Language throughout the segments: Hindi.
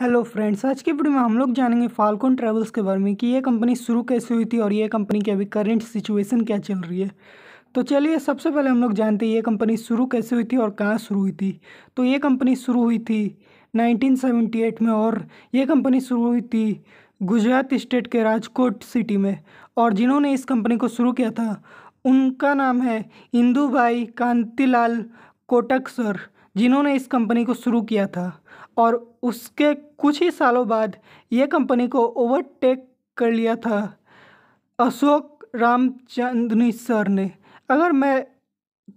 हेलो फ्रेंड्स, आज की वीडियो में हम लोग जानेंगे फाल्कन ट्रैवल्स के बारे में कि ये कंपनी शुरू कैसे हुई थी और ये कंपनी की अभी करंट सिचुएशन क्या चल रही है। तो चलिए सबसे पहले हम लोग जानते हैं ये कंपनी शुरू कैसे हुई थी और कहाँ शुरू हुई थी। तो ये कंपनी शुरू हुई थी 1978 में और ये कंपनी शुरू हुई थी गुजरात स्टेट के राजकोट सिटी में। और जिन्होंने इस कंपनी को शुरू किया था उनका नाम है इंदुभाई कांतिलाल कोटक सर, जिन्होंने इस कंपनी को शुरू किया था। और उसके कुछ ही सालों बाद ये कंपनी को ओवरटेक कर लिया था अशोक रामचंद्रनी सर ने। अगर मैं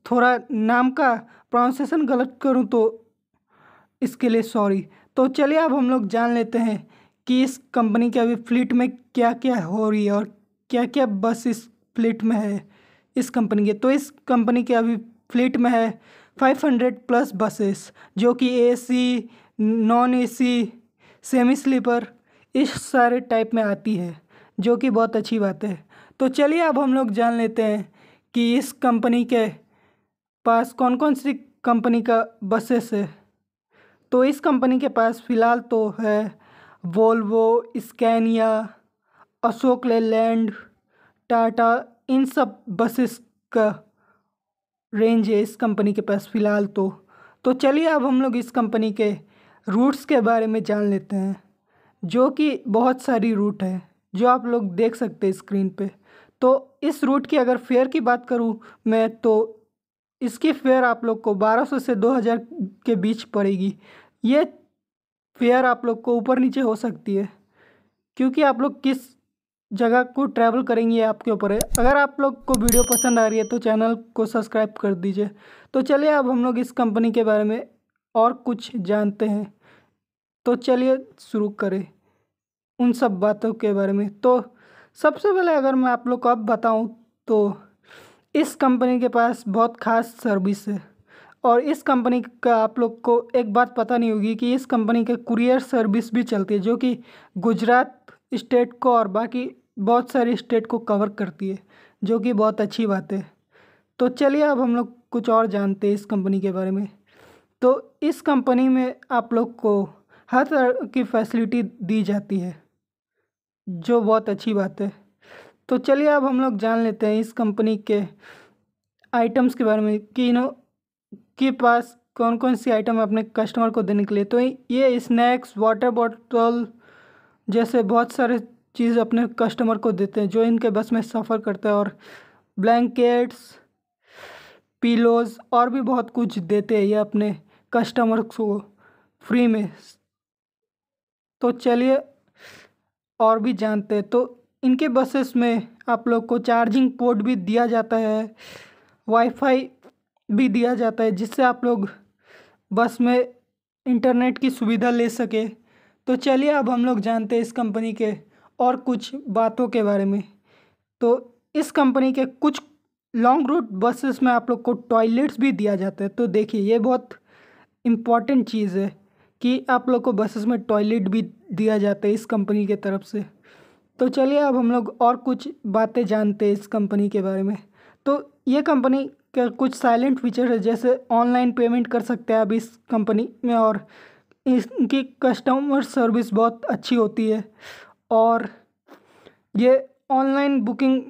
थोड़ा नाम का प्रोनाउंसिएशन गलत करूं तो इसके लिए सॉरी। तो चलिए अब हम लोग जान लेते हैं कि इस कंपनी के अभी फ्लीट में क्या क्या हो रही है और क्या क्या बस इस फ्लीट में है इस कंपनी के। तो इस कंपनी के अभी फ्लीट में है 500 प्लस बसेस, जो कि AC, non AC, semi sleeper इस सारे टाइप में आती है, जो कि बहुत अच्छी बात है। तो चलिए अब हम लोग जान लेते हैं कि इस कंपनी के पास कौन कौन सी कंपनी का बसेस है। तो इस कंपनी के पास फ़िलहाल तो है वोल्वो, स्कैनिया, अशोक लेलैंड, टाटा, इन सब बसेस का रेंज है इस कंपनी के पास फ़िलहाल तो चलिए अब हम लोग इस कंपनी के रूट्स के बारे में जान लेते हैं, जो कि बहुत सारी रूट है जो आप लोग देख सकते हैं स्क्रीन पे। तो इस रूट की अगर फेयर की बात करूँ मैं, तो इसकी फेयर आप लोग को 1200 से 2000 के बीच पड़ेगी। ये फेयर आप लोग को ऊपर नीचे हो सकती है, क्योंकि आप लोग किस जगह को ट्रैवल करेंगे ये आपके ऊपर है। अगर आप लोग को वीडियो पसंद आ रही है तो चैनल को सब्सक्राइब कर दीजिए। तो चलिए अब हम लोग इस कंपनी के बारे में और कुछ जानते हैं। तो चलिए शुरू करें उन सब बातों के बारे में। तो सबसे पहले अगर मैं आप लोग को अब बताऊं तो इस कंपनी के पास बहुत ख़ास सर्विस है। और इस कंपनी का आप लोग को एक बात पता नहीं होगी कि इस कंपनी के कुरियर सर्विस भी चलती है, जो कि गुजरात स्टेट को और बाकी बहुत सारे स्टेट को कवर करती है, जो कि बहुत अच्छी बात है। तो चलिए अब हम लोग कुछ और जानते हैं इस कंपनी के बारे में। तो इस कंपनी में आप लोग को हर तरह की फैसिलिटी दी जाती है, जो बहुत अच्छी बात है। तो चलिए अब हम लोग जान लेते हैं इस कंपनी के आइटम्स के बारे में कि के पास कौन कौन सी आइटम है अपने कस्टमर को देने के लिए। तो ये स्नैक्स, वाटर बॉटल जैसे बहुत सारे चीज़ अपने कस्टमर को देते हैं जो इनके बस में सफ़र करता है। और ब्लैंकेट्स, पिलोज़ और भी बहुत कुछ देते हैं ये अपने कस्टमर को फ्री में। तो चलिए और भी जानते हैं। तो इनके बसेस में आप लोग को चार्जिंग पोर्ट भी दिया जाता है, वाईफाई भी दिया जाता है, जिससे आप लोग बस में इंटरनेट की सुविधा ले सके। तो चलिए अब हम लोग जानते हैं इस कंपनी के और कुछ बातों के बारे में। तो इस कंपनी के कुछ लॉन्ग रूट बसेस में आप लोग को टॉयलेट्स भी दिया जाता है। तो देखिए ये बहुत इम्पॉर्टेंट चीज़ है कि आप लोग को बसेस में टॉयलेट भी दिया जाता है इस कंपनी के तरफ से। तो चलिए अब हम लोग और कुछ बातें जानते हैं इस कंपनी के बारे में। तो ये कंपनी का कुछ साइलेंट फीचर है, जैसे ऑनलाइन पेमेंट कर सकते हैं आप इस कंपनी में, और इनकी कस्टमर सर्विस बहुत अच्छी होती है। और ये ऑनलाइन बुकिंग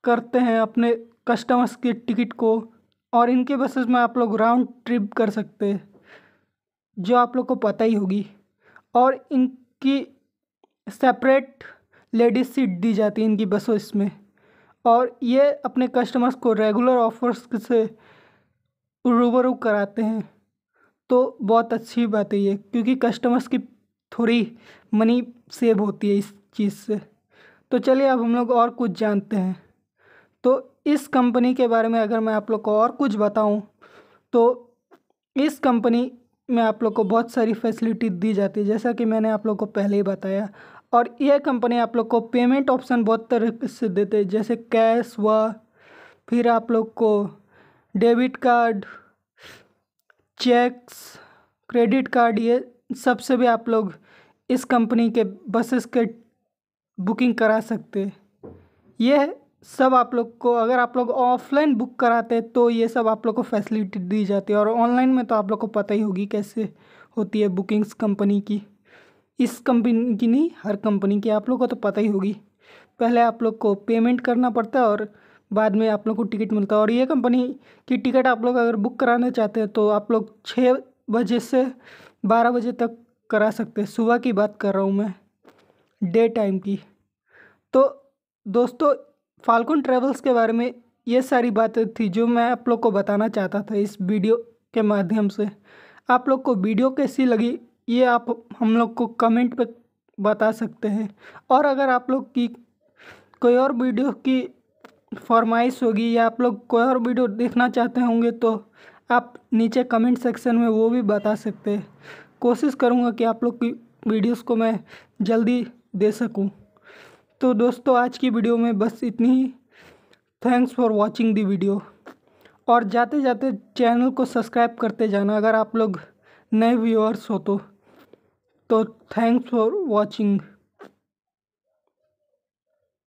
करते हैं अपने कस्टमर्स के टिकट को। और इनके बसेस में आप लोग राउंड ट्रिप कर सकते हैं, जो आप लोग को पता ही होगी। और इनकी सेपरेट लेडीज सीट दी जाती है इनकी बसेस में। और ये अपने कस्टमर्स को रेगुलर ऑफर्स से रूबरू कराते हैं। तो बहुत अच्छी बात है ये, क्योंकि कस्टमर्स की थोड़ी मनी सेव होती है इस चीज़ से। तो चलिए अब हम लोग और कुछ जानते हैं। तो इस कंपनी के बारे में अगर मैं आप लोग को और कुछ बताऊं, तो इस कंपनी में आप लोग को बहुत सारी फैसिलिटी दी जाती है, जैसा कि मैंने आप लोग को पहले ही बताया। और यह कंपनी आप लोग को पेमेंट ऑप्शन बहुत तरह से देते हैं, जैसे कैश हुआ, फिर आप लोग को debit card, cheques, credit card, ये सबसे भी आप लोग इस कंपनी के बसेस के बुकिंग करा सकते हैं। ये सब आप लोग को, अगर आप लोग ऑफलाइन बुक कराते हैं तो ये सब आप लोग को फैसिलिटी दी जाती है। और ऑनलाइन में तो आप लोग को पता ही होगी कैसे होती है बुकिंग्स कंपनी की। इस कंपनी की नहीं, हर कंपनी की, आप लोग को तो पता ही होगी। पहले आप लोग को पेमेंट करना पड़ता है और बाद में आप लोग को टिकट मिलता है। और ये कंपनी की टिकट आप लोग अगर बुक कराना चाहते हैं तो आप लोग 6 बजे से 12 बजे तक करा सकते हैं। सुबह की बात कर रहा हूँ मैं, डे टाइम की। तो दोस्तों, फाल्कन ट्रेवल्स के बारे में ये सारी बातें थी जो मैं आप लोग को बताना चाहता था इस वीडियो के माध्यम से। आप लोग को वीडियो कैसी लगी ये आप हम लोग को कमेंट पे बता सकते हैं। और अगर आप लोग की कोई और वीडियो की फरमाइश होगी या आप लोग कोई और वीडियो देखना चाहते होंगे तो आप नीचे कमेंट सेक्शन में वो भी बता सकते हैं। कोशिश करूँगा कि आप लोग की वीडियोस को मैं जल्दी दे सकूँ। तो दोस्तों, आज की वीडियो में बस इतनी ही। Thanks for watching the video. और जाते जाते चैनल को सब्सक्राइब करते जाना अगर आप लोग नए व्यूअर्स हो तो थैंक्स फॉर वॉचिंग।